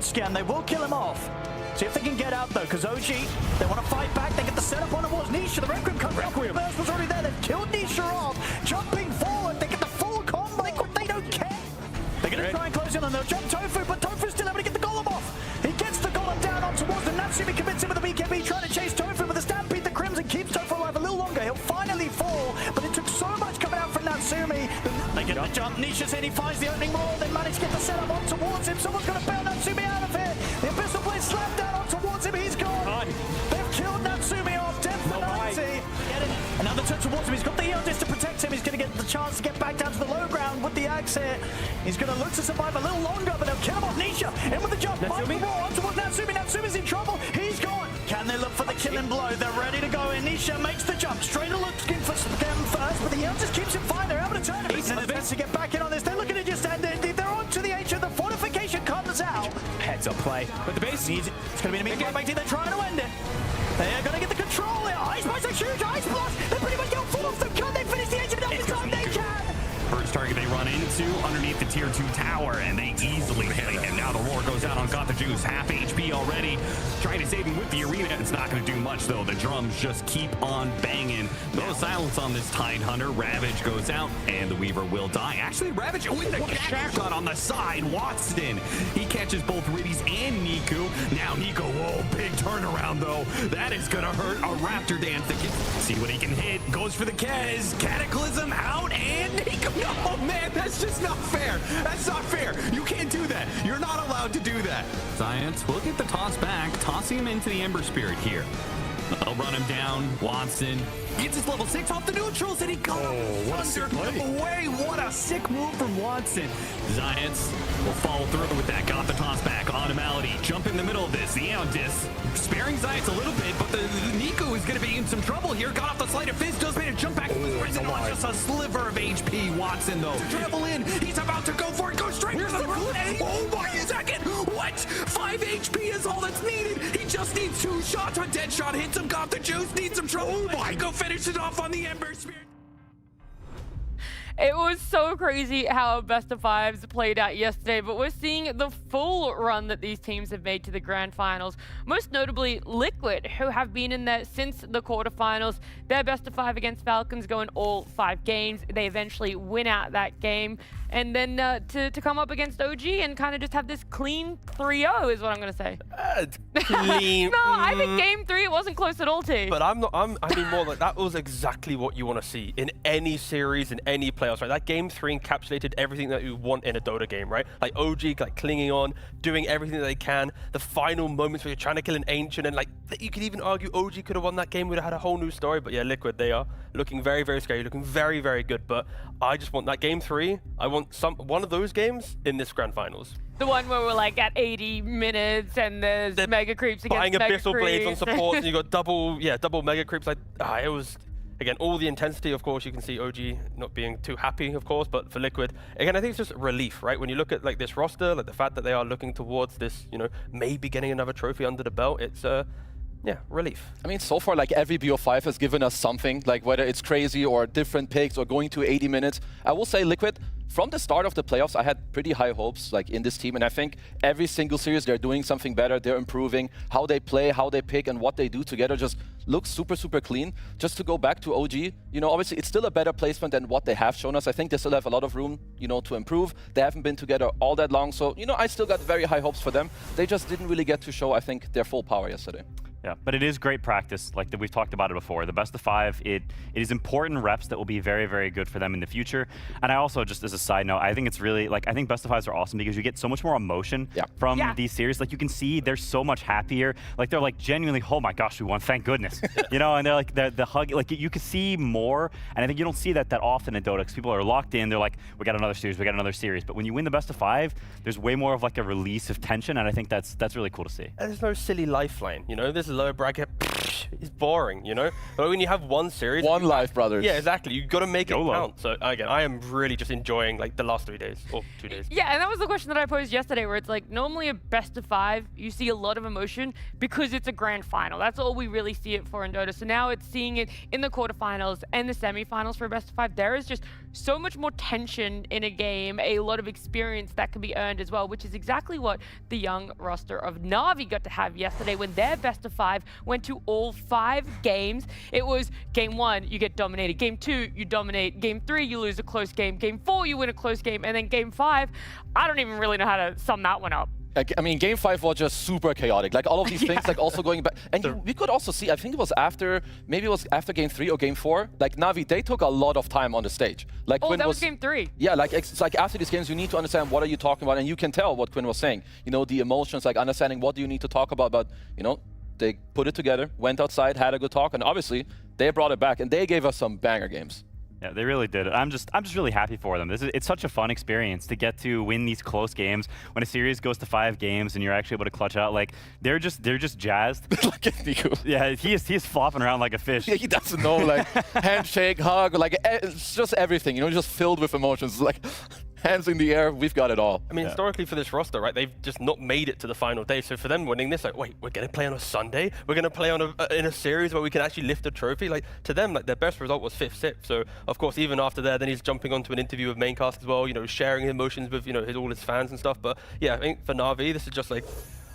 scan. They will kill him off. See if they can get out though, because OG, they want to fight back. They get the setup on towards Nisha. The Requiem comes up. The burst was already there. They've killed Nisha off. Jumping forward, they get the full combo. They don't care. They're going to try and close in on them. They'll jump Tofu, but Tofu's still able to get the golem off. He gets the golem down on towards them. Natsumi commits him with the BKB, trying to chase Tofu, but the Stampede, the Crimson keeps Tofu alive a little longer. He'll finally fall, but it took so much coming out from Natsumi. They get the jump. Nisha's in. He finds the opening more. They manage to get the setup on towards him. Someone's going to bail Natsumi out of here. The Abyssal Blade slapped down on towards him. He's gone. They've killed Natsumi off. Dead for 90. Another turn towards him. He's got the Eldis to protect him. He's going to get the chance to get back down to the low ground with the axe here. He's going to look to survive a little longer, but they'll kill him off. Nisha in with the jump. Michael Raw on towards Natsumi. Natsumi's in trouble. He's gone. Can they look for the killing blow? They're ready to go in. Nisha makes the jump. Straight looking for them first, but the Eldis keeps him fine. They're able to turn him. He's in advance to get back in on this. They're looking to just end it. They're on to the H. The fortification comes out. Heads up play. But the base needs it. It's going to be an immediate back team. They're trying to end it. They are going to get the control here. Ice Blast, a huge Ice Blast. They pretty much go full off them. Can they finish the edge of it? This time they can. First target they run into underneath the tier 2 tower, and they easily hit him. Now the roar goes out on Got the Juice. Half HP already. Trying to save him with the arena. It's not going to do much, though. The drums just keep on banging. No silence on this Tidehunter. Ravage goes out, and the Weaver will die. Actually, Ravage with the shotgun on the side. Watson, he catches both Riddies and Niku. Now Niku, whoa, big turnaround, though. That is going to hurt a Raptor Dance. See what he can hit. Goes for the Kez. Cataclysm out, and Niku. No, man, that's just not fair. That's not fair. You can't do that. You're not allowed to do that. Science will get the toss back, tossing him into the Ember Spirit here. They'll run him down. Watson gets his level 6 off the neutrals, and he got what a sick play. Away. What a sick move from Watson. Giants will follow through with that. Got the toss back. Automality. Jump in the middle of this. The Aeon Disc. Sparing Giants a little bit, but the Niku is going to be in some trouble here. Got off the Sleight of Fist. Does manage to jump back to his prison. On just a sliver of HP. Watson, though. To travel in. He's about to go for it. Go straight to the root. Oh my second. What? 5 HP is all that's needed. He just needs 2 shots. A dead shot hits him. Got the juice. Needs some trouble. Oh my. Go finish it off on the Ember Spirit. It was so crazy how best of fives played out yesterday, but we're seeing the full run that these teams have made to the grand finals. Most notably Liquid, who have been in there since the quarterfinals. Their best of 5 against Falcons going all 5 games. They eventually win out that game. And then to come up against OG and kind of just have this clean 3-0 is what I'm going to say. Clean. No, I think game 3, it wasn't close at all, T. But I mean more like that was exactly what you want to see in any series, in any playoffs, right? That game 3 encapsulated everything that you want in a Dota game, right? Like OG, like clinging on, doing everything that they can. The final moments where you're trying to kill an Ancient, and like you could even argue OG could have won that game, would have had a whole new story. But yeah, Liquid, they are looking very, very scary, looking very, very good. But I just want that game 3. I want one of those games in this grand finals. The one where we're like at 80 minutes and there's mega creeps against buying mega Abyssal Blades on support, and you got double mega creeps. Like it was, again, all the intensity. Of course, you can see OG not being too happy, of course, but for Liquid, again, I think it's just relief, right? When you look at like this roster, like the fact that they are looking towards this, you know, maybe getting another trophy under the belt, it's yeah, relief. I mean, so far, like every BO5 has given us something, like whether it's crazy or different picks or going to 80 minutes. I will say Liquid, from the start of the playoffs, I had pretty high hopes like in this team. And I think every single series, they're doing something better. They're improving how they play, how they pick, and what they do together just looks super, super clean. Just to go back to OG, you know, obviously it's still a better placement than what they have shown us. I think they still have a lot of room, you know, to improve. They haven't been together all that long. So, you know, I still got very high hopes for them. They just didn't really get to show, I think, their full power yesterday. Yeah, but it is great practice, like that we've talked about it before. The best of 5, it is important reps that will be very, very good for them in the future. And I also, just as a side note, I think it's really, like, I think best of 5s are awesome because you get so much more emotion from these series. Like, you can see they're so much happier. Like, they're like genuinely, oh my gosh, we won, thank goodness. You know, and they're like, the hug, like, you can see more. And I think you don't see that often in Dota because people are locked in. They're like, we got another series, we got another series. But when you win the best of 5, there's way more of like a release of tension. And I think that's really cool to see. And there's no silly lifeline, you know, there's a low bracket. is boring, you know? But when you have one series... One life, brothers. Yeah, exactly. You've got to make it YOLO. count. So again, I am really just enjoying like the last 3 days, or 2 days. Yeah, and that was the question that I posed yesterday, where it's like, normally a best of 5, you see a lot of emotion because it's a grand final. That's all we really see it for in Dota. So now it's seeing it in the quarterfinals and the semifinals for a best of 5. There is just so much more tension in a game, a lot of experience that can be earned as well, which is exactly what the young roster of Na'Vi got to have yesterday when their best of 5 went to all 5 games. It was game 1, you get dominated. Game 2, you dominate. Game 3, you lose a close game. Game 4, you win a close game. And then game 5, I don't even really know how to sum that one up. I mean, game 5 was just super chaotic. Like all of these things, like also going back. And we could also see, I think it was after, maybe it was after game 3 or game 4, like Na'Vi, they took a lot of time on the stage. Like Oh, Quinn that was game 3. Yeah, like it's like after these games, you need to understand what are you talking about, and you can tell what Quinn was saying. You know, the emotions, like understanding what do you need to talk about, but you know, they put it together, went outside, had a good talk, and obviously they brought it back, and they gave us some banger games. Yeah, they really did. I'm just really happy for them. It's such a fun experience to get to win these close games. When a series goes to 5 games and you're actually able to clutch out, like they're just jazzed. Look at Nico. Yeah, he is flopping around like a fish. Yeah, he doesn't know, like handshake, hug, like it's just everything. You know, just filled with emotions. Like hands in the air, we've got it all. I mean, historically for this roster, right, they've just not made it to the final day. So for them winning this, like, wait, we're going to play on a Sunday? We're going to play on in a series where we can actually lift a trophy? Like, to them, like, their best result was 5th SIP. So, of course, even after that, then he's jumping onto an interview with Maincast as well, you know, sharing emotions with, you know, all his fans and stuff. But, yeah, I think for Na'Vi, this is just, like,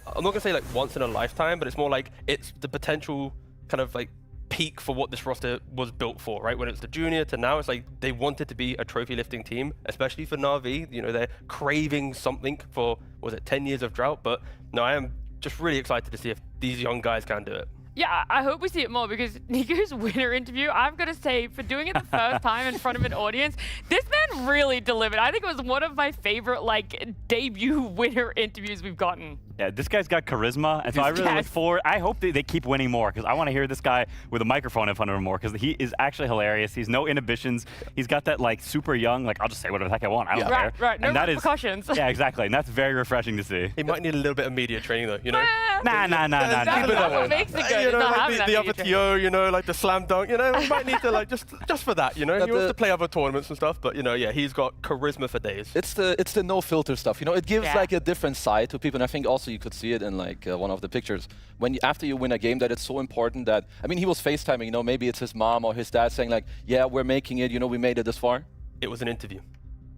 I'm not going to say, like, once in a lifetime, but it's more like it's the potential kind of, like, peak for what this roster was built for, right? When it's the junior to now, it's like they wanted to be a trophy lifting team, especially for Na'Vi. You know, they're craving something for, was it 10 years of drought? But no, I am just really excited to see if these young guys can do it. Yeah, I hope we see it more because Nico's winner interview, I've got to say, for doing it the first time in front of an audience, this man really delivered. I think it was one of my favorite, like, debut winner interviews we've gotten. Yeah, this guy's got charisma, and so I really look forward. I hope they keep winning more because I want to hear this guy with a microphone in front of him more because he is actually hilarious. He's no inhibitions. He's got that like super young, like I'll just say whatever the heck I want. I don't care. Right, no repercussions. Yeah, exactly, and that's very refreshing to see. He might need a little bit of media training though, you know? Nah. That's what makes it good. You know, Not like having that the media upper training. TO, you know, like the slam dunk, you know, we might need to like just for that, you know? He wants to play other tournaments and stuff, but you know, yeah, he's got charisma for days. It's the no filter stuff, you know. It gives like a different side to people, and I think also you could see it in like one of the pictures when after you win a game that it's so important that I mean he was FaceTiming, you know, maybe it's his mom or his dad saying like, yeah, we're making it, you know, we made it this far. It was an interview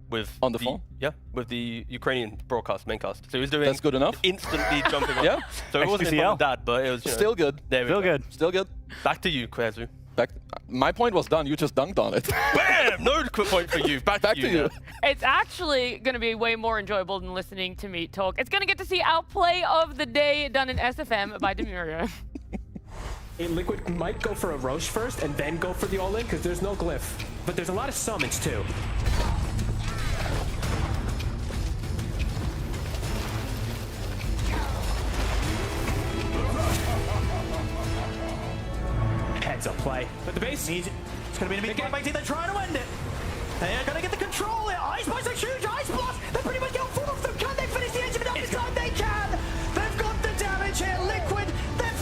with on the phone. Yeah, with the Ukrainian broadcast Maincast. So he was doing. That's good enough. Instantly jumping on. Yeah. So it wasn't in front of Dad, but it was still good. There we Still go. good. Still good. Back to you, Kwezu. My point was done. You just dunked on it. Bam! No point for you. Back to you. It's actually going to be way more enjoyable than listening to me talk. It's going to get to see our play of the day done in SFM by Demuria. Liquid might go for a Roche first and then go for the all-in because there's no glyph. But there's a lot of summons too. Heads up play. But the base needs it. It's going to be a big game by team. They're trying to end it. They're going to get the control here. Ice Blast, a huge Ice Blast. They pretty much got full of them. Can they finish the edge of it this time? They can. They've got the damage here. Liquid, they've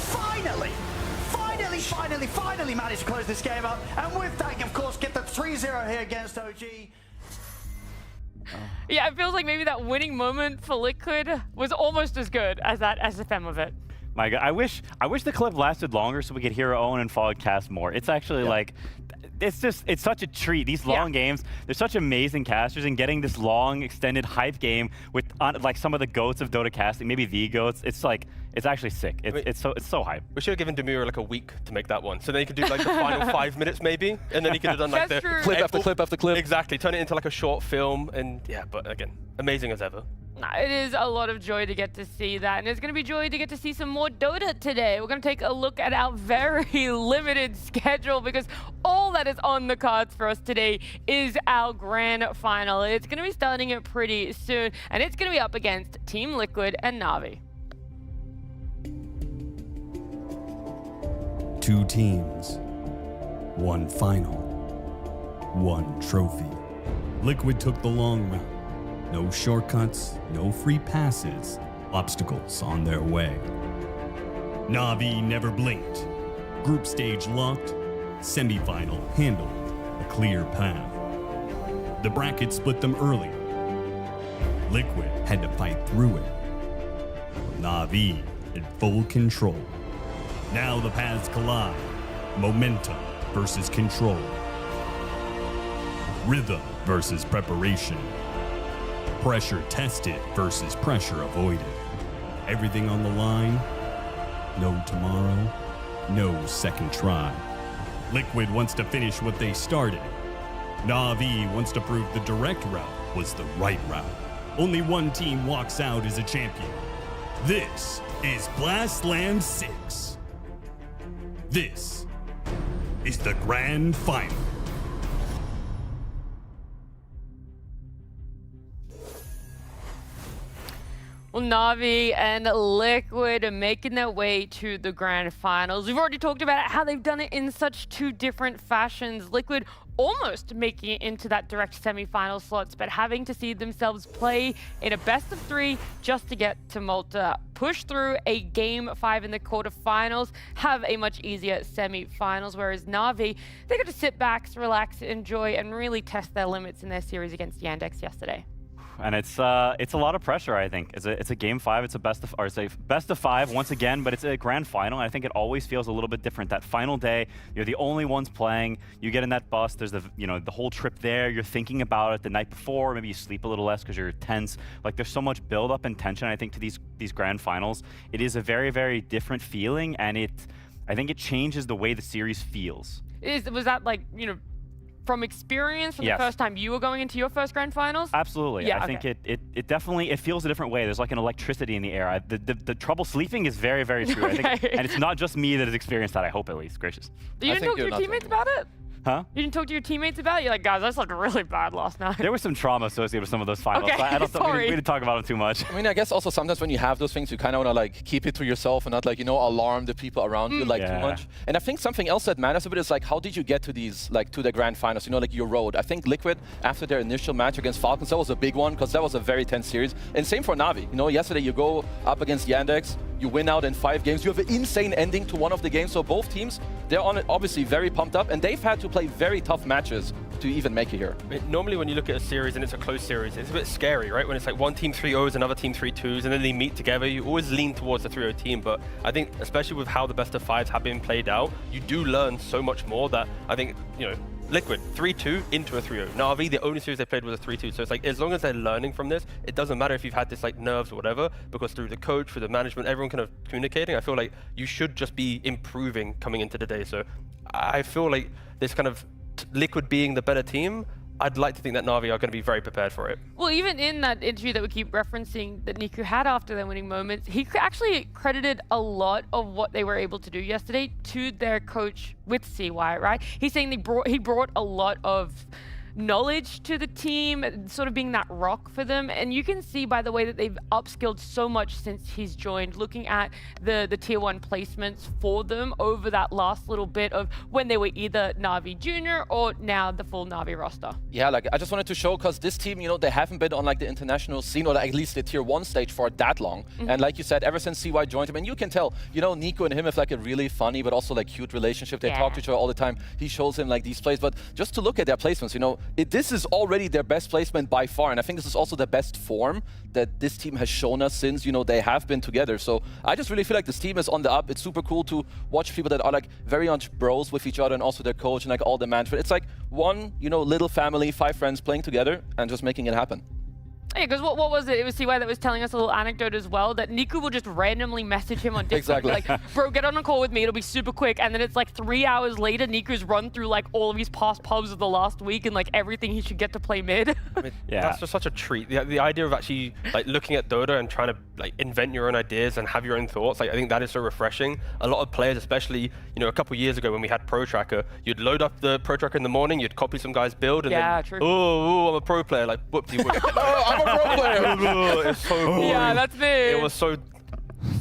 finally managed to close this game up. And with that, of course, get the 3-0 here against OG. Yeah, it feels like maybe that winning moment for Liquid was almost as good as that SFM of it. My God, I wish the clip lasted longer so we could hear Owen and Fog cast more. It's actually like, it's such a treat. These long games, they're such amazing casters, and getting this long, extended hype game with like some of the goats of Dota casting, maybe the goats. It's like, it's actually sick. It's so hype. We should have given Demura like a week to make that one, so then he could do like the final 5 minutes maybe, and then he could have done like the clip after clip after clip. Exactly, turn it into like a short film, and yeah. But again, amazing as ever. It is a lot of joy to get to see that, and it's going to be joy to get to see some more Dota today. We're going to take a look at our very limited schedule because all that is on the cards for us today is our grand final. It's going to be starting it pretty soon, and it's going to be up against Team Liquid and Na'Vi. 2 teams, 1 final, 1 trophy. Liquid took the long route. No shortcuts, no free passes, obstacles on their way. Na'Vi never blinked. Group stage locked, semi-final handled, a clear path. The bracket split them early. Liquid had to fight through it. Na'Vi in full control. Now the paths collide. Momentum versus control. Rhythm versus preparation. Pressure tested versus pressure avoided. Everything on the line. No tomorrow, no second try. Liquid wants to finish what they started. Na'Vi wants to prove the direct route was the right route. Only one team walks out as a champion. This is Blastland 6. This is the grand final. Well, Na'Vi and Liquid are making their way to the grand finals. We've already talked about how they've done it in such two different fashions. Liquid almost making it into that direct semi-final slots, but having to see themselves play in a best of 3 just to get to Malta, push through a game 5 in the quarterfinals, have a much easier semi-finals, whereas Na'Vi, they got to sit back, relax, enjoy, and really test their limits in their series against Yandex yesterday. And it's a lot of pressure, I think. It's a game 5. It's a best of 5 once again, but it's a grand final. And I think it always feels a little bit different. That final day, you're the only ones playing. You get in that bus. There's the whole trip there. You're thinking about it the night before. Maybe you sleep a little less because you're tense. Like there's so much build up and tension. I think to these grand finals, it is a very, very different feeling, and I think it changes the way the series feels. Was that like from experience from the first time you were going into your first grand finals? Absolutely. Yeah, I think it definitely feels a different way. There's like an electricity in the air. The trouble sleeping is very, very true. I think, and it's not just me that has experienced that, I hope at least. Gracious. You didn't talk to your teammates about it? Huh? You didn't talk to your teammates about it? You're like, guys, I slept really bad last night. There was some trauma associated with some of those finals. Okay, I don't sorry. we didn't talk about them too much. I mean, I guess also sometimes when you have those things, you kind of want to like keep it to yourself and not like, alarm the people around you like too much. And I think something else that matters a bit is like, how did you get to these, like to the grand finals, like your road? I think Liquid, after their initial match against Falcons, that was a big one because that was a very tense series. And same for Na'Vi. Yesterday you go up against Yandex, you win out in 5 games. You have an insane ending to one of the games. So both teams, they're on it, obviously very pumped up, and they've had to play very tough matches to even make it here. Normally when you look at a series and it's a close series, it's a bit scary, right? When it's like one team 3-0s, another team 3-2s, and then they meet together, you always lean towards the 3-0 team. But I think, especially with how the best of 5s have been played out, you do learn so much more that I think, Liquid, 3-2 into a 3-0. Na'Vi, the only series they played was a 3-2. So it's like, as long as they're learning from this, it doesn't matter if you've had this like nerves or whatever, because through the coach, through the management, everyone kind of communicating, I feel like you should just be improving coming into the day. So I feel like this kind of Liquid being the better team, I'd like to think that Na'Vi are going to be very prepared for it. Well, even in that interview that we keep referencing that Niku had after their winning moments, he actually credited a lot of what they were able to do yesterday to their coach with CY, right? He's saying he brought a lot of knowledge to the team, sort of being that rock for them. And you can see by the way that they've upskilled so much since he's joined, looking at the tier 1 placements for them over that last little bit of when they were either Na'Vi Junior or now the full Na'Vi roster. Yeah, like I just wanted to show, because this team, they haven't been on like the international scene or at least the tier 1 stage for that long. And like you said, ever since CY joined him, and you can tell, Nico and him have like a really funny but also like cute relationship. They talk to each other all the time. He shows him like these plays, but just to look at their placements, this is already their best placement by far, and I think this is also the best form that this team has shown us since they have been together. So I just really feel like this team is on the up. It's super cool to watch people that are like very much bros with each other, and also their coach and like all the management. It's like one little family, 5 friends playing together and just making it happen. Yeah, because what was it? It was CY that was telling us a little anecdote as well, that Niku will just randomly message him on Discord. Exactly. Like, bro, get on a call with me, it'll be super quick. And then it's like 3 hours later, Niku's run through like all of his past pubs of the last week and like everything he should get to play mid. I mean, that's just such a treat. The idea of actually like looking at Dota and trying to like invent your own ideas and have your own thoughts, like I think that is so refreshing. A lot of players, especially a couple years ago when we had Pro Tracker, you'd load up the Pro Tracker in the morning, you'd copy some guy's build, and then true. Oh, I'm a pro player, like whoopsie whoop. Oh, I'm a pro player. It's so boring. Yeah, that's me. It was so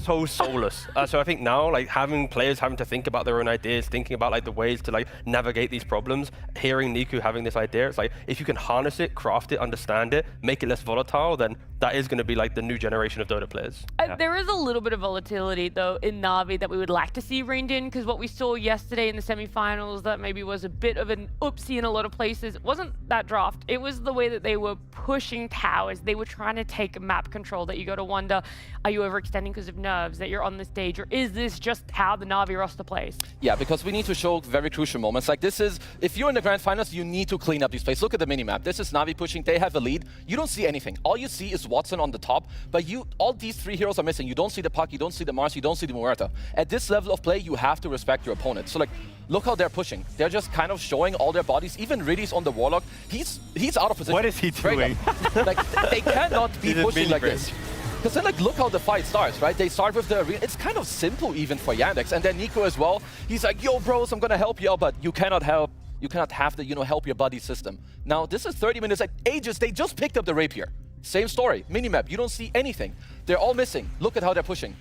so soulless. So I think now, like, having players having to think about their own ideas, thinking about like the ways to like navigate these problems, hearing Niku having this idea, it's like if you can harness it, craft it, understand it, make it less volatile, then that is going to be like the new generation of Dota players. There is a little bit of volatility though in Na'Vi that we would like to see reined in, because what we saw yesterday in the semifinals that maybe was a bit of an oopsie in a lot of places, it wasn't that draft. It was the way that they were pushing towers. They were trying to take map control that you got to wonder, are you overextending because of nerves that you're on the stage, or is this just how the Na'Vi roster plays? Yeah, because we need to show very crucial moments. Like this is, if you're in the grand finals, you need to clean up these plays. Look at the minimap. This is Na'Vi pushing. They have a lead. You don't see anything. All you see is Watson on the top, but all these three heroes are missing. You don't see the puck, you don't see the Mars, you don't see the Muerta. At this level of play, you have to respect your opponent. So like, look how they're pushing. They're just kind of showing all their bodies. Even Riddy's on the Warlock. He's out of position. What is he doing? Like, they cannot be pushing like this. Because then, like, look how the fight starts, right? They start with the arena. It's kind of simple even for Yandex. And then Nico as well. He's like, yo, bros, I'm going to help you out, but you cannot help. You cannot have the, help your buddy system. Now, this is 30 minutes, like, Aegis, they just picked up the rapier. Same story, minimap, you don't see anything. They're all missing. Look at how they're pushing.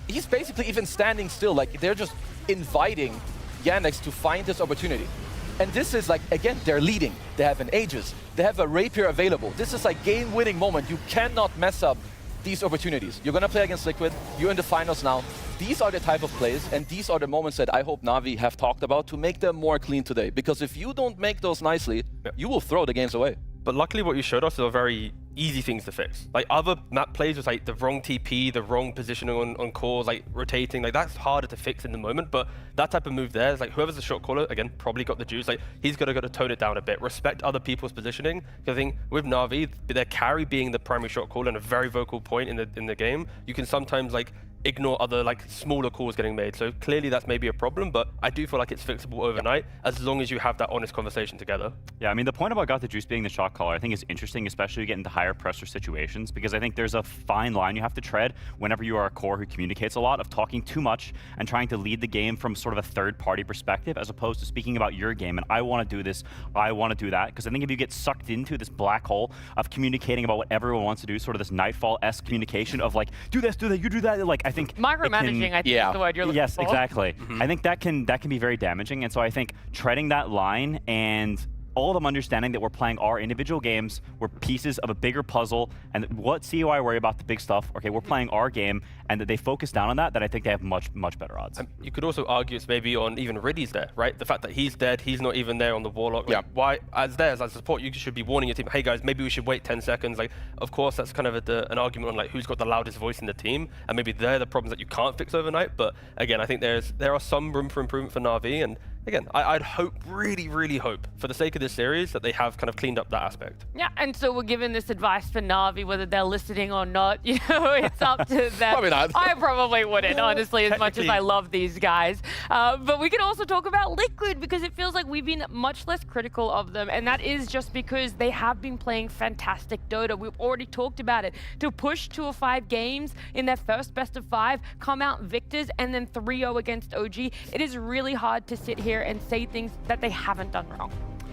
He's basically even standing still, like, they're just inviting Yandex to find this opportunity. And this is like, again, they're leading. They have an Aegis. They have a rapier available. This is like game-winning moment. You cannot mess up these opportunities. You're gonna play against Liquid. You're in the finals now. These are the type of plays, and these are the moments that I hope Na'Vi have talked about to make them more clean today. Because if you don't make those nicely, you will throw the games away. But luckily what you showed us are very easy things to fix. Like other map plays was like the wrong TP, the wrong positioning on cores, like rotating, like that's harder to fix in the moment. But that type of move there is like whoever's the shot caller, again, probably got the juice. Like he's got to tone it down a bit, respect other people's positioning. Because I think with Na'Vi, their carry being the primary shot caller and a very vocal point in the game, you can sometimes like ignore other like smaller calls getting made. So clearly that's maybe a problem, but I do feel like it's fixable overnight as long as you have that honest conversation together. Yeah, I mean, the point about Got the Juice being the shot caller I think is interesting, especially getting into higher pressure situations, because I think there's a fine line you have to tread whenever you are a core who communicates a lot, of talking too much and trying to lead the game from sort of a third-party perspective as opposed to speaking about your game and I want to do this, I want to do that. Because I think if you get sucked into this black hole of communicating about what everyone wants to do, sort of this Nightfall-esque communication of like, do this, do that, you do that, like I think micromanaging, I think is the word you're looking for. Yes, exactly. I think that can be very damaging, and so I think treading that line and all of them understanding that we're playing our individual games, we're pieces of a bigger puzzle, and what COI worry about the big stuff, okay, we're playing our game, and that they focus down on that, I think they have much, much better odds. You could also argue it's maybe on even Riddy's there, right? The fact that he's dead, he's not even there on the Warlock. Like, why, as a support, you should be warning your team, hey guys, maybe we should wait 10 seconds. Like, of course, that's kind of an argument on like who's got the loudest voice in the team, and maybe they're the problems that you can't fix overnight. But again, I think there are some room for improvement for Na'Vi, and again, I'd hope, really hope, for the sake of this series, that they have kind of cleaned up that aspect. Yeah, and so we're giving this advice for Na'Vi, whether they're listening or not. It's up to them. Probably not. I probably wouldn't, honestly, as much as I love these guys. But we can also talk about Liquid, because it feels like we've been much less critical of them, and that is just because they have been playing fantastic Dota. We've already talked about it. To push 2 of 5 games in their first best of 5, come out victors, and then 3-0 against OG, it is really hard to sit here and say things that they haven't done wrong.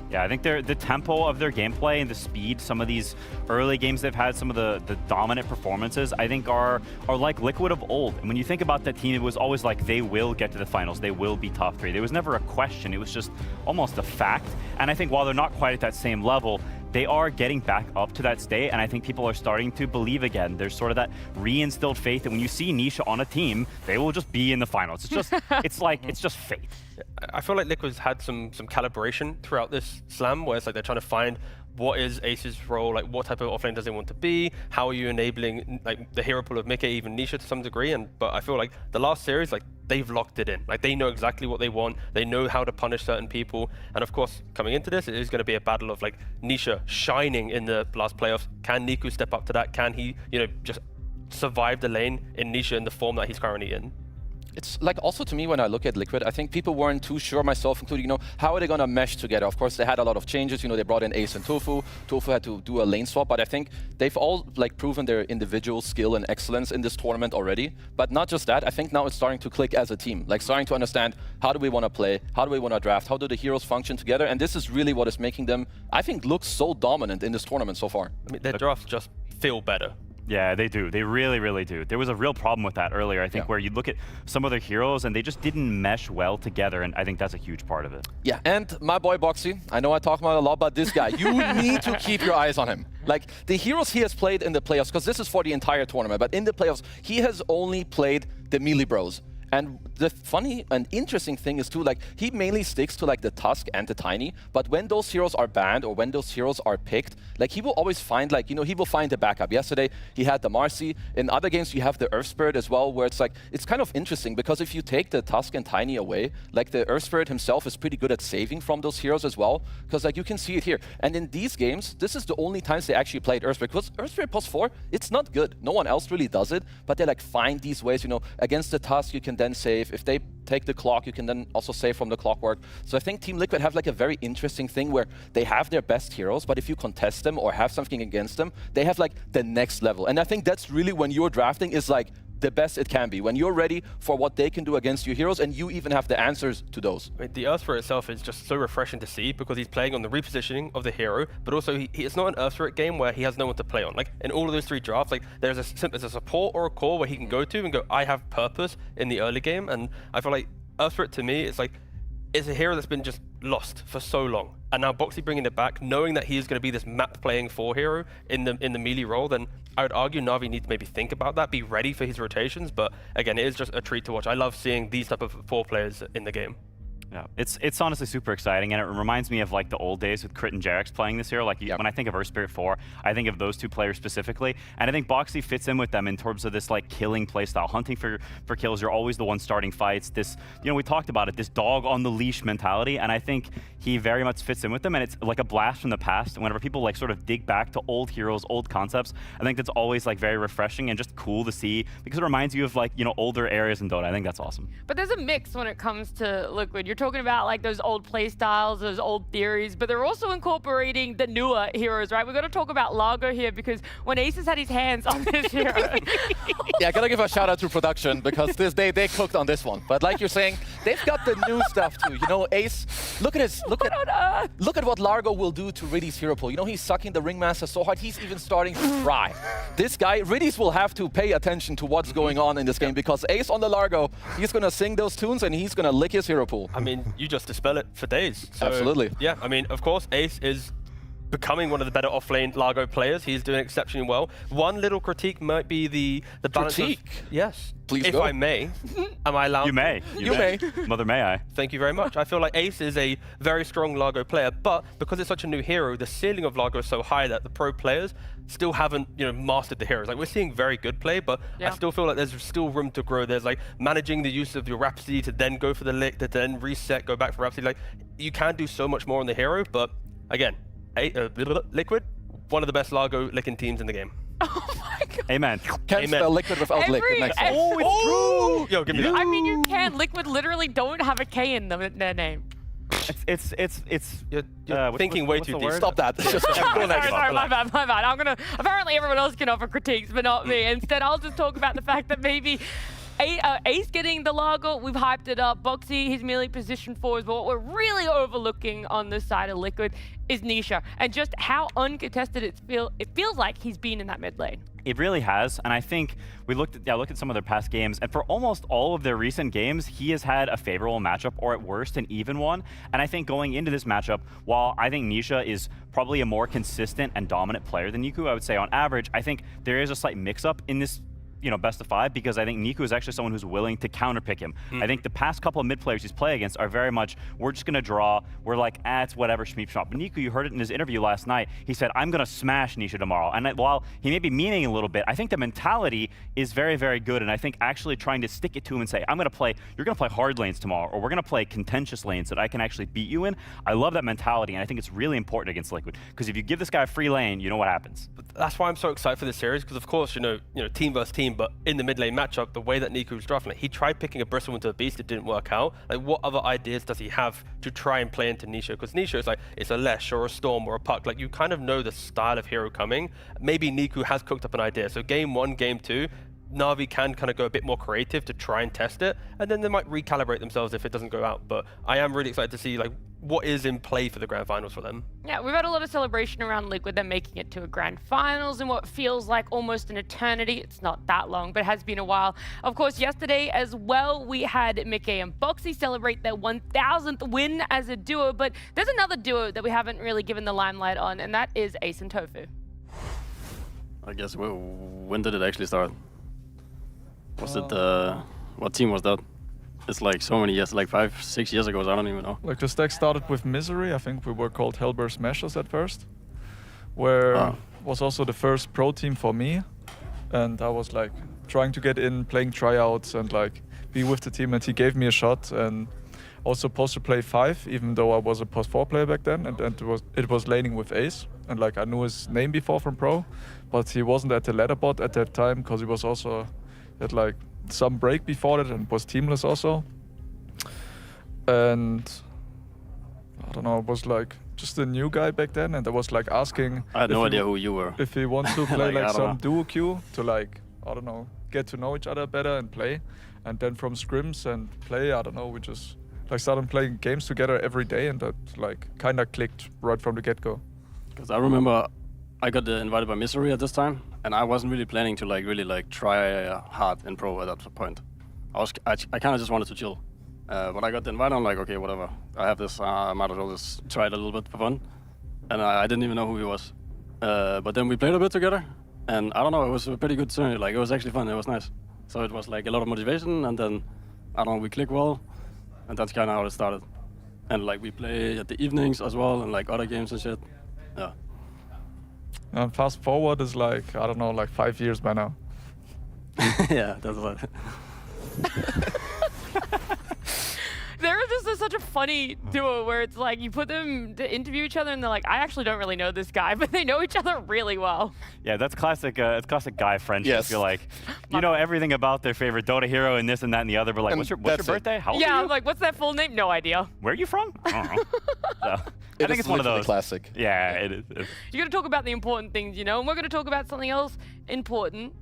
Yeah, I think the tempo of their gameplay and the speed, some of these early games they've had, some of the dominant performances, I think are like Liquid of old. And when you think about that team, it was always like they will get to the finals, they will be top 3. There was never a question, it was just almost a fact. And I think while they're not quite at that same level, they are getting back up to that state, and I think people are starting to believe again. There's sort of that re-instilled faith that when you see Nisha on a team, they will just be in the finals. It's just, it's just fate. I feel like Liquid's had some calibration throughout this slam, where it's like they're trying to find what is Ace's role, like what type of offlane does he want to be, how are you enabling like the hero pool of Mickey, even Nisha to some degree. But I feel like the last series, like they've locked it in. Like they know exactly what they want, they know how to punish certain people, and of course coming into this, it is going to be a battle of like Nisha shining in the last playoffs. Can Niku step up to that? Can he, just survive the lane in Nisha in the form that he's currently in? It's like also to me when I look at Liquid, I think people weren't too sure, myself including, how are they going to mesh together? Of course, they had a lot of changes. They brought in Ace and Tofu. Tofu had to do a lane swap, but I think they've all like proven their individual skill and excellence in this tournament already. But not just that, I think now it's starting to click as a team, like starting to understand how do we want to play, how do we want to draft, how do the heroes function together, and this is really what is making them, I think, look so dominant in this tournament so far. I mean, their drafts just feel better. Yeah, they do. They really, really do. There was a real problem with that earlier, I think, where you look at some of their heroes and they just didn't mesh well together, and I think that's a huge part of it. Yeah, and my boy Boxy, I know I talk about a lot, but this guy, you need to keep your eyes on him. Like, the heroes he has played in the playoffs, because this is for the entire tournament, but in the playoffs, he has only played the melee bros. And the funny and interesting thing is too, like, he mainly sticks to like the Tusk and the Tiny, but when those heroes are banned or when those heroes are picked, like, he will always find, like, you know, he will find the backup. Yesterday, he had the Marcy. In other games, you have the Earth Spirit as well, where it's like, it's kind of interesting because if you take the Tusk and Tiny away, like, the Earth Spirit himself is pretty good at saving from those heroes as well, because like you can see it here. And in these games, this is the only times they actually played Earth Spirit, because Earth Spirit +4, it's not good. No one else really does it, but they like find these ways, you know, against the Tusk, you can then save. If they take the clock, you can then also save from the clockwork. So I think Team Liquid have like a very interesting thing where they have their best heroes, but if you contest them or have something against them, they have like the next level. And I think that's really when you're drafting is like the best it can be. When you're ready for what they can do against your heroes and you even have the answers to those. I mean, the Earth Spirit itself is just so refreshing to see because he's playing on the repositioning of the hero, but also it's not an Earth Spirit game where he has no one to play on. Like, in all of those 3 drafts, like, there's a support or a core where he can go to and go, I have purpose in the early game, and I feel like Earth Spirit to me, it's like, it's a hero that's been just lost for so long. And now Boxy bringing it back, knowing that he is going to be this map playing 4 hero in the melee role, then I would argue Na'Vi needs to maybe think about that, be ready for his rotations. But again, it is just a treat to watch. I love seeing these type of 4 players in the game. Yeah, it's honestly super exciting, and it reminds me of like the old days with Crit and Jarex playing this hero. Like when I think of Earth Spirit 4, I think of those 2 players specifically, and I think Boxy fits in with them in terms of this like killing playstyle, hunting for kills. You're always the one starting fights. This, you know, we talked about it, this dog on the leash mentality, and I think he very much fits in with them. And it's like a blast from the past. And whenever people like sort of dig back to old heroes, old concepts, I think that's always like very refreshing and just cool to see because it reminds you of like, you know, older areas in Dota. I think that's awesome. But there's a mix when it comes to Liquid. You're talking about like those old play styles, those old theories, but they're also incorporating the newer heroes, right? We've got to talk about Largo here because when Ace has had his hands on this hero. Yeah, I gotta give a shout out to production because they cooked on this one. But like you're saying, they've got the new stuff too. You know, Ace, look at what Largo will do to Riddy's hero pool. You know, he's sucking the Ringmaster so hard, he's even starting to cry. This guy, Riddy's will have to pay attention to what's going on in this game because Ace on the Largo, he's gonna sing those tunes and he's gonna lick his hero pool. I mean, you just dispel it for days. So, absolutely. Yeah, I mean, of course, Ace is becoming one of the better offlane Largo players. He's doing exceptionally well. One little critique might be the balance. Critique? Yes. Please if go. I may. Am I allowed? You may. You may. Mother, may I? Thank you very much. I feel like Ace is a very strong Largo player, but because it's such a new hero, the ceiling of Largo is so high that the pro players still haven't, you know, mastered the heroes. Like, we're seeing very good play, but I still feel like there's still room to grow. There's like managing the use of your Rhapsody to then go for the lick, to then reset, go back for Rhapsody. Like, you can do so much more on the hero, but again, Liquid, one of the best Largo licking teams in the game. Oh my god. Amen. Can't spell Liquid without Liquid next time. Oh, it's true! Yo, give me that. I mean, you can. Liquid literally don't have a K in their name. It's You're thinking way too deep. Stop that. Just Sorry, my bad. I'm gonna. Apparently, everyone else can offer critiques, but not me. Instead, I'll just talk about the fact that maybe Ace getting the Largo, we've hyped it up. Boxy, his melee position forwards, but what we're really overlooking on this side of Liquid is Nisha, and just how uncontested it feels like he's been in that mid lane. It really has, and I think we looked at some of their past games, and for almost all of their recent games, he has had a favorable matchup, or at worst, an even one. And I think going into this matchup, while I think Nisha is probably a more consistent and dominant player than Niku, I would say on average, I think there is a slight mix-up in this, you know, best of 5, because I think Niku is actually someone who's willing to counterpick him. I think the past couple of mid players he's played against are very much, we're just gonna draw, we're like, it's whatever, shmeep shop. But Niku, you heard it in his interview last night, he said, I'm gonna smash Nisha tomorrow. And while he may be meaning a little bit, I think the mentality is very, very good. And I think actually trying to stick it to him and say, you're gonna play hard lanes tomorrow, or we're gonna play contentious lanes that I can actually beat you in. I love that mentality, and I think it's really important against Liquid, because if you give this guy a free lane, you know what happens. But that's why I'm so excited for this series, because of course, you know, team versus team, but in the mid lane matchup, the way that Niku was drafting, like, he tried picking a Bristle into a Beast, it didn't work out. Like, what other ideas does he have to try and play into Nisha? Because Nisha is like, it's a Lesh or a Storm or a Puck. Like, you kind of know the style of hero coming. Maybe Niku has cooked up an idea. So game 1, game 2, Na'Vi can kind of go a bit more creative to try and test it, and then they might recalibrate themselves if it doesn't go out. But I am really excited to see like what is in play for the grand finals for them. Yeah, we've had a lot of celebration around Liquid, them making it to a grand finals in what feels like almost an eternity. It's not that long, but it has been a while. Of course, yesterday as well, we had Mickey and Boxy celebrate their 1000th win as a duo, but there's another duo that we haven't really given the limelight on, and that is Ace and Tofu. I guess, when did it actually start? Was it, what team was that? It's like so many years, like 5, 6 years ago, so I don't even know. Like the stack started with Misery. I think we were called Hellbear Smashers at first, where was also the first pro team for me. And I was like trying to get in, playing tryouts and like be with the team, and he gave me a shot, and also supposed to play 5, even though I was a post 4 player back then, and it was laning with Ace, and like I knew his name before from pro, but he wasn't at the ladder bot at that time because he was also at like some break before that and was teamless also. And I don't know, it was like just a new guy back then, and I was like asking. I had no idea who you were. If he wants to play like some know. duo queue to like, I don't know, get to know each other better and play. And then from scrims and play, I don't know, we just like started playing games together every day, and that like kind of clicked right from the get-go. Because I remember I got invited by Misery at this time, and I wasn't really planning to like really like try hard in pro at that point. I kind of just wanted to chill. But I got the invite, I'm like, okay, whatever. I have this, I might as well just try it a little bit for fun. And I didn't even know who he was. But then we played a bit together, and I don't know, it was a pretty good journey. Like, it was actually fun, it was nice. So it was like a lot of motivation, and then, I don't know, we click well, and that's kind of how it started. And like, we play at the evenings as well, and like other games and shit. Yeah. And fast forward is like, I don't know, like 5 years by now. Yeah, that's right. They're just such a funny duo where it's like you put them to interview each other and they're like, I actually don't really know this guy, but they know each other really well. Yeah, that's classic. It's classic guy friendship. Yes. You're like, you know everything about their favorite Dota hero and this and that and the other, but like, And what's your that's it. birthday? How old Yeah, are I'm you? like, what's that full name? No idea. Where are you from? I don't know. So, I think it's one of literally those. classic. Yeah, it is. You're going to talk about the important things, you know, and we're going to talk about something else important.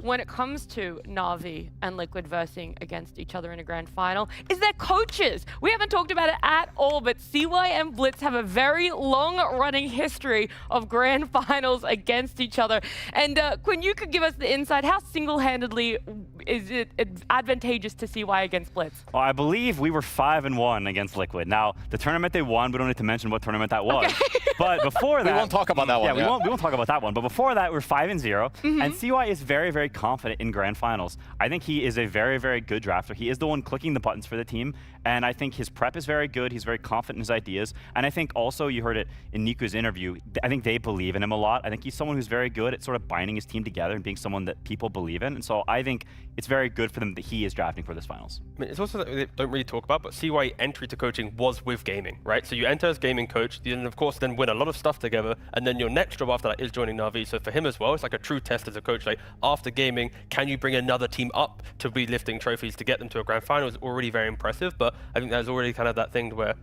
When it comes to Na'Vi and Liquid versing against each other in a grand final, is their coaches. We haven't talked about it at all, but CY and Blitz have a very long-running history of grand finals against each other. And Quinn, you could give us the insight. How single-handedly is it advantageous to CY against Blitz? Well, I believe we were 5-1 against Liquid. Now, the tournament they won, we don't need to mention what tournament that was. Okay. But before that, We won't talk about that one. Yeah, we won't talk about that one. But before that, we're 5-0, and CY is very, very confident in grand finals. I think he is a very, very good drafter. He is the one clicking the buttons for the team, and I think his prep is very good. He's very confident in his ideas, and I think also you heard it in Niku's interview. I think they believe in him a lot. I think he's someone who's very good at sort of binding his team together and being someone that people believe in. And so I think it's very good for them that he is drafting for this finals. I mean, it's also that they don't really talk about, but CY entry to coaching was with gaming, right? So you enter as gaming coach, you then of course then win a lot of stuff together, and then your next job after that is joining Na'Vi. So for him as well, it's like a true test as a coach. Like after gaming, can you bring another team up to be lifting trophies to get them to a grand final? Is already very impressive, but I think there's already kind of that thing where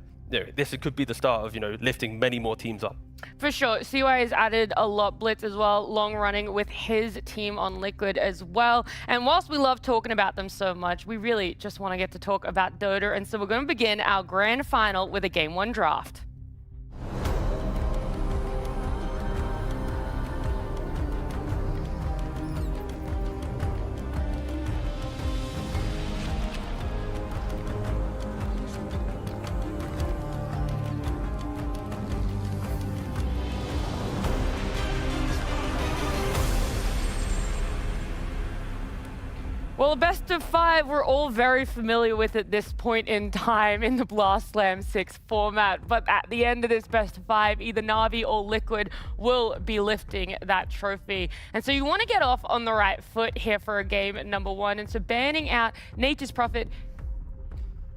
this could be the start of lifting many more teams up. For sure, CY has added a lot. Blitz as well, long running with his team on Liquid as well. And whilst we love talking about them so much, we really just want to get to talk about Dota. And so we're going to begin our grand final with a Game 1 draft. Well, best of 5, we're all very familiar with at this point in time in the Blast Slam 6 format. But at the end of this best of 5, either Na'Vi or Liquid will be lifting that trophy. And so you want to get off on the right foot here for a game number 1. And so banning out Nature's Prophet.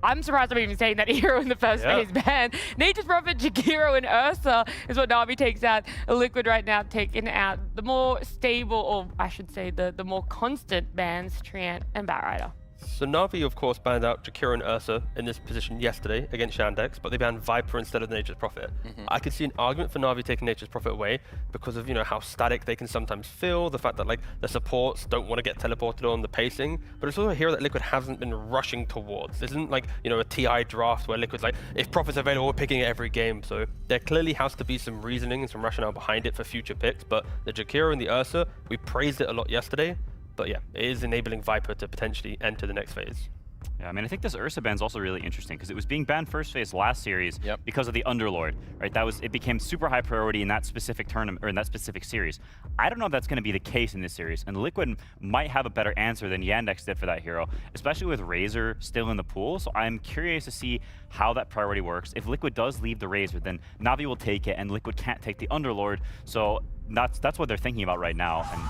I'm surprised I'm even saying that hero in the first phase ban. Nature's Prophet, Jakiro, and Ursa is what Na'Vi takes out. Liquid right now taking out the more stable, or I should say the more constant bans, Treant and Batrider. So Na'Vi, of course, banned out Jakiro and Ursa in this position yesterday against Yandex, but they banned Viper instead of the Nature's Prophet. I could see an argument for Na'Vi taking Nature's Prophet away because of, you know, how static they can sometimes feel, the fact that, like, the supports don't want to get teleported on, the pacing, but it's also a hero that Liquid hasn't been rushing towards. This isn't like, you know, a TI draft where Liquid's like, if Prophet's available, we're picking it every game. So there clearly has to be some reasoning and some rationale behind it for future picks, but the Jakiro and the Ursa, we praised it a lot yesterday. But yeah, it is enabling Viper to potentially enter the next phase. Yeah, I mean, I think this Ursa ban is also really interesting because it was being banned first phase last series because of the Underlord, right? It became super high priority in that specific tournament or in that specific series. I don't know if that's going to be the case in this series, and Liquid might have a better answer than Yandex did for that hero, especially with Razor still in the pool. So I'm curious to see how that priority works. If Liquid does leave the Razor, then Na'Vi will take it, and Liquid can't take the Underlord. So that's what they're thinking about right now. And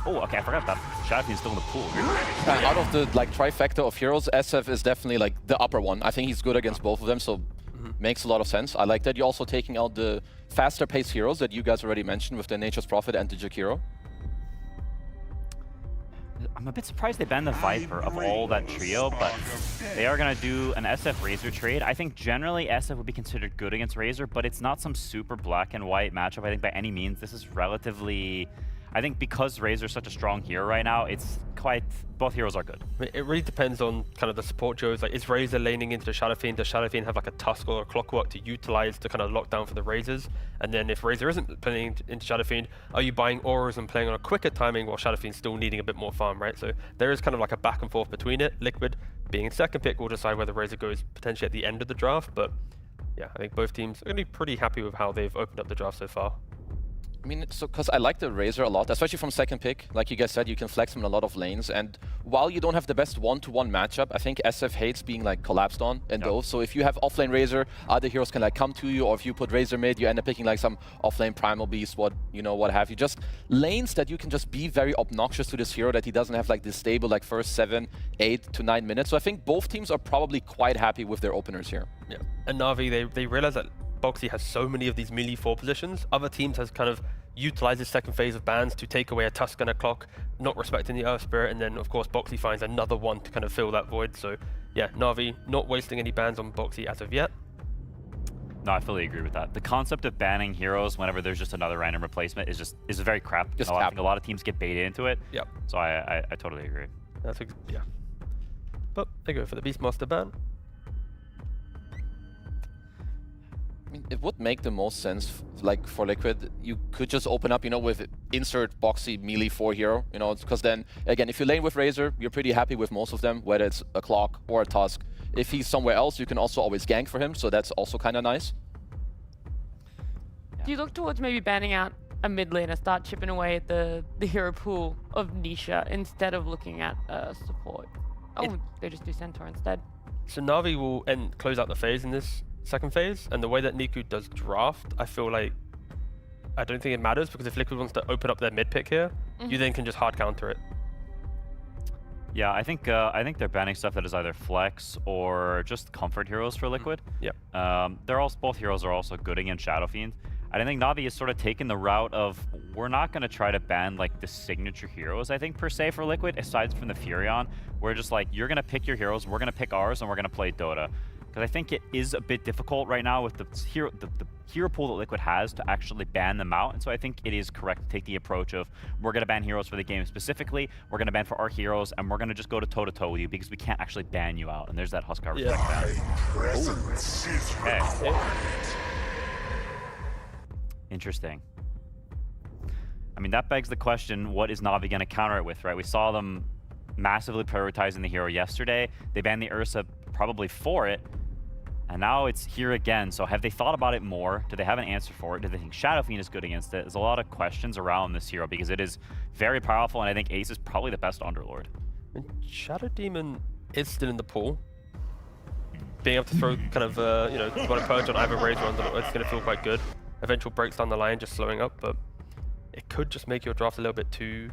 oh, okay, I forgot that Shadowfiend's still in the pool. Out of the like trifecta of heroes, SF is definitely like the upper one. I think he's good against both of them, so makes a lot of sense. I like that you're also taking out the faster paced heroes that you guys already mentioned with the Nature's Prophet and the Jakiro. I'm a bit surprised they banned the Viper of all that trio, but they are going to do an SF Razor trade. I think generally SF would be considered good against Razor, but it's not some super black and white matchup, I think, by any means. This is relatively... I think because Razor's such a strong hero right now, it's quite... both heroes are good. I mean, it really depends on kind of the support duos. Like, is Razor laning into the Shadowfiend? Does Shadowfiend have like a Tusk or a Clockwork to utilize to kind of lock down for the Razors? And then if Razor isn't playing into Shadowfiend, are you buying auras and playing on a quicker timing while Shadowfiend's still needing a bit more farm, right? So there is kind of like a back and forth between it. Liquid being in second pick will decide whether Razor goes potentially at the end of the draft, but yeah, I think both teams are going to be pretty happy with how they've opened up the draft so far. I mean, so because I like the Razor a lot, especially from second pick. Like you guys said, you can flex him in a lot of lanes. And while you don't have the best one-to-one matchup, I think SF hates being like collapsed on in those. So if you have offlane Razor, other heroes can like come to you, or if you put Razor mid, you end up picking like some offlane Primal Beast, what have you. Just lanes that you can just be very obnoxious to this hero, that he doesn't have like this stable like first 7, 8 to 9 minutes. So I think both teams are probably quite happy with their openers here. Yeah, and Na'Vi, they realize that Boxy has so many of these melee 4 positions. Other teams has kind of utilized this second phase of bans to take away a Tusk and a Clock, not respecting the Earth Spirit, and then of course Boxy finds another one to kind of fill that void. So yeah, Na'Vi not wasting any bans on Boxy as of yet. No, I fully agree with that. The concept of banning heroes whenever there's just another random replacement is very crap. I think a lot of teams get baited into it. Yep. So I totally agree. Yeah. But they go for the Beastmaster ban. I mean, it would make the most sense, like for Liquid, you could just open up, with insert Boxy melee 4 hero, because then, again, if you lane with Razor, you're pretty happy with most of them, whether it's a Clock or a Tusk. If he's somewhere else, you can also always gank for him, so that's also kind of nice. Do you look towards maybe banning out a mid laner, start chipping away at the hero pool of Nisha instead of looking at support? Oh, they just do Centaur instead. So Na'Vi will close out the phase in this second phase, and the way that Niku does draft, I feel like I don't think it matters, because if Liquid wants to open up their mid pick here, you then can just hard counter it. Yeah, I think they're banning stuff that is either flex or just comfort heroes for Liquid. Both heroes are also good against Shadowfiend. I think Na'Vi has sort of taken the route of, we're not going to try to ban like the signature heroes, I think, per se for Liquid, aside from the Furion. We're just like, you're going to pick your heroes, we're going to pick ours, and we're going to play Dota. Because I think it is a bit difficult right now with the hero pool that Liquid has to actually ban them out. And so I think it is correct to take the approach of, we're going to ban heroes for the game specifically, we're going to ban for our heroes, and we're going to just go to toe-to-toe with you because we can't actually ban you out. And there's that Huskar respect ban. Okay. Interesting. I mean, that begs the question, what is Na'Vi going to counter it with, right? We saw them massively prioritizing the hero yesterday. They banned the Ursa probably for it, and now it's here again. So have they thought about it more? Do they have an answer for it? Do they think Shadowfiend is good against it? There's a lot of questions around this hero because it is very powerful, and I think Ace is probably the best Underlord. And Shadow Demon is still in the pool. Being able to throw kind of, one purge on either Razor on them, it's going to feel quite good. Eventual breaks down the line, just slowing up, but it could just make your draft a little bit too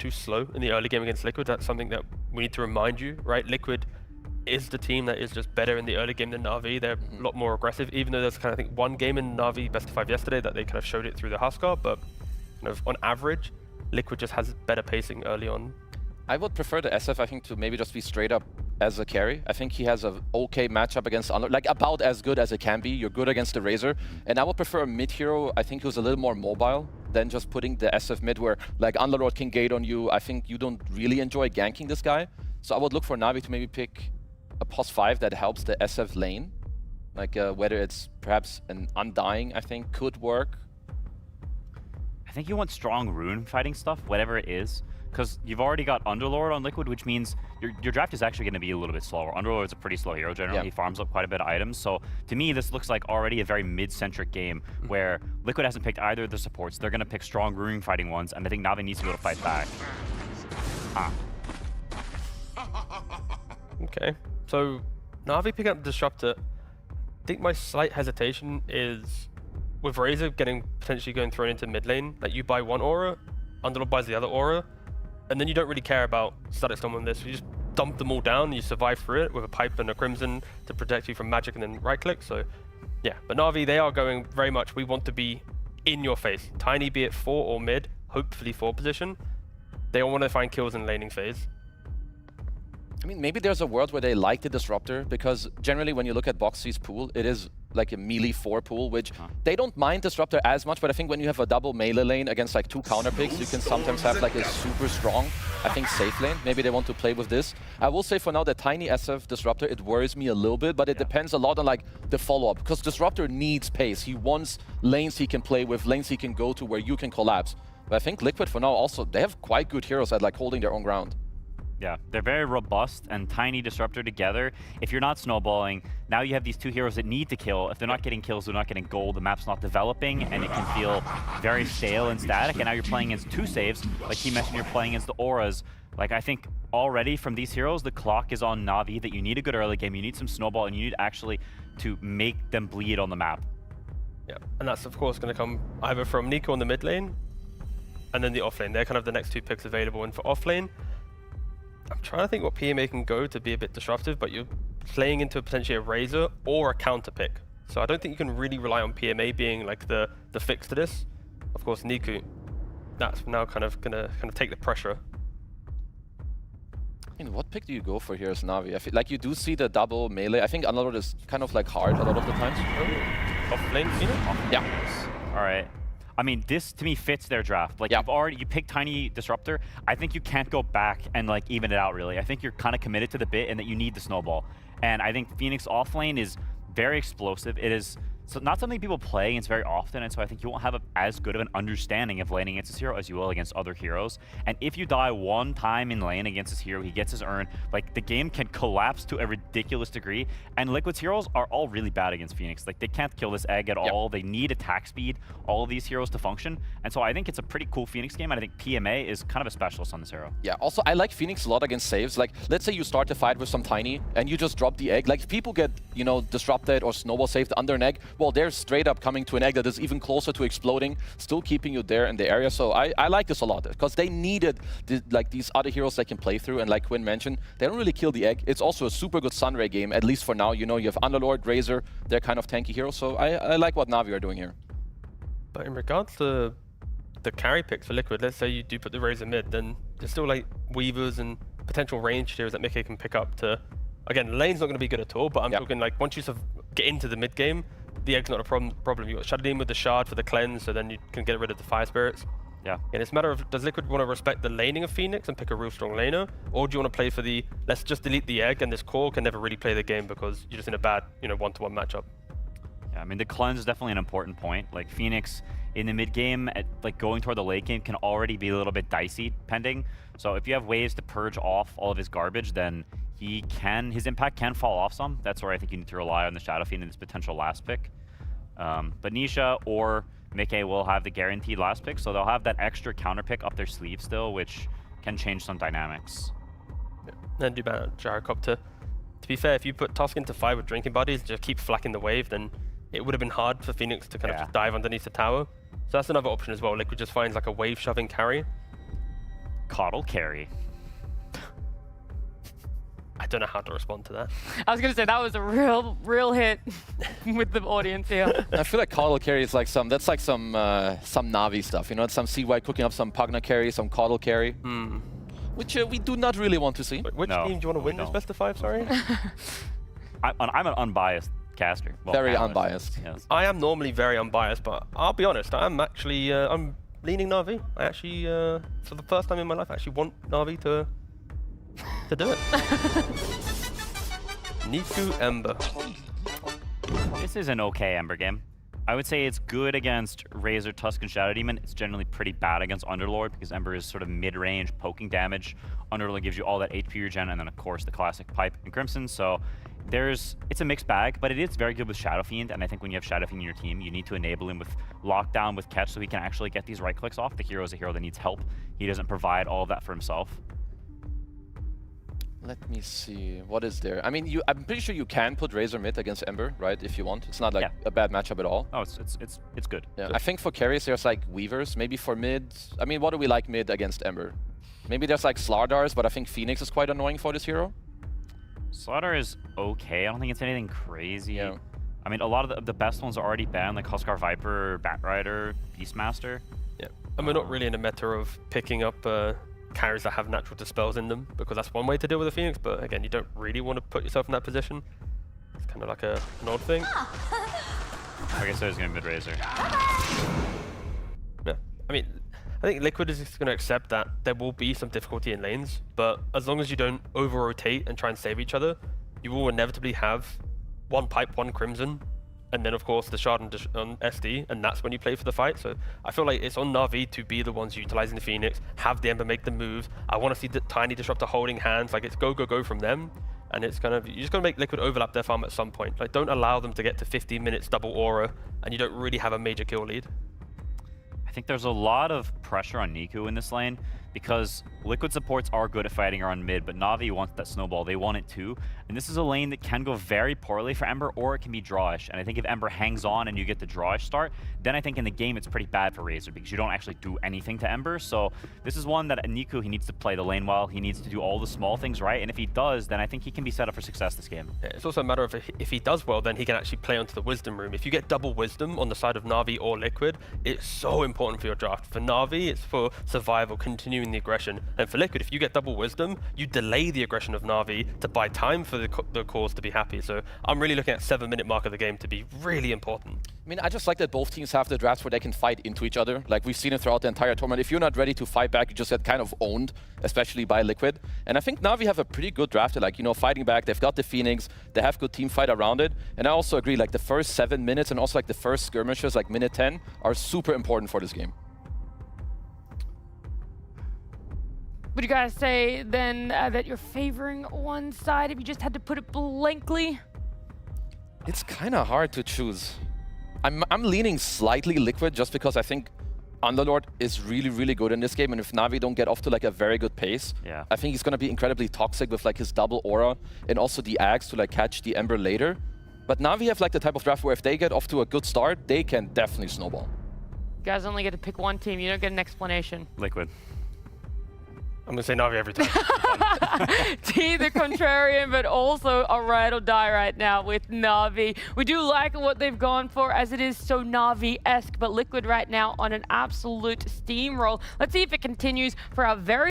slow in the early game against Liquid. That's something that we need to remind you, right? Liquid is the team that is just better in the early game than Na'Vi. They're a lot more aggressive, even though there's kind of, I think, one game in Na'Vi best of 5 yesterday that they kind of showed it through the Huskar, but kind of on average, Liquid just has better pacing early on. I would prefer the SF, I think, to maybe just be straight up as a carry. I think he has an okay matchup against Unlord, like about as good as it can be. You're good against the Razor. And I would prefer a mid hero, I think, who's a little more mobile than just putting the SF mid where like Unlord can gate on you. I think you don't really enjoy ganking this guy. So I would look for Navi to maybe pick a +5 that helps the SF lane. Like whether it's perhaps an Undying, I think, could work. I think you want strong rune fighting stuff, whatever it is. Because you've already got Underlord on Liquid, which means your draft is actually going to be a little bit slower. Underlord is a pretty slow hero generally. Yeah. He farms up quite a bit of items. So to me, this looks like already a very mid-centric game where Liquid hasn't picked either of the supports. They're going to pick strong rune fighting ones, and I think Navi needs to be able to fight back. Okay, so Navi picking up Disruptor. I think my slight hesitation is with Razor potentially going thrown into mid lane. Like you buy one aura, Underlord buys the other aura, and then you don't really care about static storm on this. You just dump them all down and you survive through it with a pipe and a crimson to protect you from magic and then right click. So yeah, but Navi, they are going very much, we want to be in your face. Tiny, be it 4 or mid, hopefully 4 position. They all want to find kills in laning phase. I mean, maybe there's a world where they like the Disruptor, because generally when you look at Boxy's pool, it is like a melee 4 pool, which they don't mind Disruptor as much, but I think when you have a double melee lane against like 2 counter picks, you can sometimes have like a super strong, I think, safe lane. Maybe they want to play with this. I will say for now, the tiny SF Disruptor, it worries me a little bit, but it depends a lot on like the follow-up, because Disruptor needs pace. He wants lanes he can play with, lanes he can go to where you can collapse. But I think Liquid for now also, they have quite good heroes at like holding their own ground. Yeah, they're very robust, and Tiny Disruptor together. If you're not snowballing, now you have these 2 heroes that need to kill. If they're not getting kills, they're not getting gold, the map's not developing, and it can feel very stale and static. And now you're playing against 2 saves. Like he mentioned, you're playing against the auras. Like I think already from these heroes, the clock is on Navi that you need a good early game, you need some snowball, and you need actually to make them bleed on the map. Yeah, and that's of course going to come either from Nico on the mid lane, and then the off lane. They're kind of the next 2 picks available. And for off lane, I'm trying to think what PMA can go to be a bit disruptive, but you're playing into potentially a Razor or a counter pick. So I don't think you can really rely on PMA being like the fix to this. Of course, Niku, that's now kind of gonna take the pressure. I mean, what pick do you go for here as Navi? I feel like you do see the double melee. I think Unlord is kind of like hard a lot of the times. Oh, off lane, you know? Yeah. All right. I mean, this to me fits their draft. Like you picked Tiny Disruptor. I think you can't go back and like even it out really. I think you're kind of committed to the bit and that you need the snowball. And I think Phoenix offlane is very explosive. It is not something people play against very often, and so I think you won't have as good of an understanding of laning against this hero as you will against other heroes. And if you die one time in lane against this hero, he gets his urn, like the game can collapse to a ridiculous degree. And Liquid's heroes are all really bad against Phoenix. Like they can't kill this egg at all. They need attack speed, all of these heroes to function. And so I think it's a pretty cool Phoenix game, and I think PMA is kind of a specialist on this hero. Yeah, also I like Phoenix a lot against saves. Like let's say you start the fight with some Tiny and you just drop the egg. Like if people get, you know, disrupted or snowball saved under an egg, well, they're straight up coming to an egg that is even closer to exploding, still keeping you there in the area. So I like this a lot, because they needed like these other heroes they can play through, and like Quinn mentioned, they don't really kill the egg. It's also a super good Sunray game, at least for now. You know, you have Underlord, Razor, they're kind of tanky heroes, so I like what Navi are doing here. But in regards to the carry picks for Liquid, let's say you do put the Razor mid, then there's still like Weavers and potential range heroes that Mickey can pick up to, again, lane's not going to be good at all, but I'm talking like once you sort of get into the mid game, the egg's not a problem. You've got Shadowdean with the shard for the cleanse, so then you can get rid of the fire spirits. Yeah. And it's a matter of, does Liquid want to respect the laning of Phoenix and pick a real strong laner, or do you want to play for the, let's just delete the egg and this core can never really play the game because you're just in a bad, you know, one-to-one matchup. Yeah, I mean, the cleanse is definitely an important point. Like Phoenix in the mid game, like going toward the late game can already be a little bit dicey pending. So if you have ways to purge off all of his garbage, then his impact can fall off some. That's where I think you need to rely on the Shadow Fiend in this potential last pick. But Nisha or Mickey will have the guaranteed last pick, so they'll have that extra counter pick up their sleeve still, which can change some dynamics. Yeah. Then do better, Gyrocop. To be fair, if you put Tusk into 5 with Drinking Buddies and just keep flacking the wave, then it would have been hard for Phoenix to kind of just dive underneath the tower. So that's another option as well. Liquid just finds like a wave shoving carry. Coddle carry. I don't know how to respond to that. I was gonna say that was a real hit with the audience here. I feel like Coddle carry is like some Navi stuff, you know, some CY cooking up some Pugna carry, some Coddle carry. which we do not really want to see. Which No, team do you want to win this don't. best of 5, sorry? I'm an unbiased caster. Well, Very analyst, unbiased. Yes. I am normally very unbiased, but I'll be honest, I'm actually, I'm leaning Na'Vi. I actually, for the first time in my life, I actually want Na'Vi to do it. Niku Ember. This is an okay Ember game. I would say it's good against Razor, Tusk, and Shadow Demon. It's generally pretty bad against Underlord because Ember is sort of mid-range poking damage. Underlord gives you all that HP regen, and then of course the classic Pipe and Crimson. So it's a mixed bag, but it is very good with Shadow Fiend. And I think when you have Shadow Fiend in your team, you need to enable him with lockdown, with catch, so he can actually get these right clicks off. The hero is a hero that needs help. He doesn't provide all of that for himself. Let me see. What is there? I mean, I'm pretty sure you can put Razor mid against Ember, right? If you want. It's not like a bad matchup at all. Oh, it's good. Yeah, I think for carries there's like Weavers. Maybe for mid. I mean, what do we like mid against Ember? Maybe there's like Slardars, but I think Phoenix is quite annoying for this hero. Slaughter is okay. I don't think it's anything crazy. Yeah. I mean, a lot of the best ones are already banned, like Huskar Viper, Batrider, Beastmaster. Yeah, and we're not really in a meta of picking up carries that have natural dispels in them, because that's one way to deal with a Phoenix, but again, you don't really want to put yourself in that position. It's kind of like an odd thing. Okay, so he's going to mid-Razor. Yeah, I mean, I think Liquid is just going to accept that there will be some difficulty in lanes, but as long as you don't over-rotate and try and save each other, you will inevitably have one Pipe, one Crimson, and then of course the Shard on SD, and that's when you play for the fight. So I feel like it's on Na'Vi to be the ones utilizing the Phoenix, have the Ember make the moves. I want to see the Tiny Disruptor holding hands, like it's go, go, go from them. And it's kind of, you just got to make Liquid overlap their farm at some point. Like, don't allow them to get to 15 minutes double aura, and you don't really have a major kill lead. I think there's a lot of pressure on Niku in this lane because Liquid supports are good at fighting around mid, but Na'Vi wants that snowball. They want it too. And this is a lane that can go very poorly for Ember, or it can be drawish. And I think if Ember hangs on and you get the drawish start, then I think in the game it's pretty bad for Razor because you don't actually do anything to Ember. So this is one that Niku, he needs to play the lane well. He needs to do all the small things right. And if he does, then I think he can be set up for success this game. Yeah, it's also a matter of if he does well, then he can actually play onto the Wisdom room. If you get double Wisdom on the side of Na'Vi or Liquid, it's so important for your draft. For Na'Vi, it's for survival, continuing the aggression. And for Liquid, if you get double Wisdom, you delay the aggression of Na'Vi to buy time for the cause to be happy. So I'm really looking at 7-minute mark of the game to be really important. I mean, I just like that both teams have the drafts where they can fight into each other. Like, we've seen it throughout the entire tournament. If you're not ready to fight back, you just get kind of owned, especially by Liquid. And I think Na'Vi have a pretty good draft, like, you know, fighting back. They've got the Phoenix. They have good team fight around it. And I also agree, like, the first 7 minutes and also, like, the first skirmishes, like, minute 10, are super important for this game. Would you guys say then that you're favoring one side if you just had to put it blankly? It's kind of hard to choose. I'm leaning slightly Liquid just because I think Underlord is really, really good in this game, and if Na'Vi don't get off to like a very good pace, I think he's going to be incredibly toxic with like his double aura and also the Axe to like catch the Ember later. But Na'Vi have like the type of draft where if they get off to a good start, they can definitely snowball. You guys only get to pick one team. You don't get an explanation. Liquid. I'm going to say Na'Vi every time. T, the contrarian, but also a ride or die right now with Na'Vi. We do like what they've gone for as it is so Na'Vi-esque, but Liquid right now on an absolute steamroll. Let's see if it continues for our very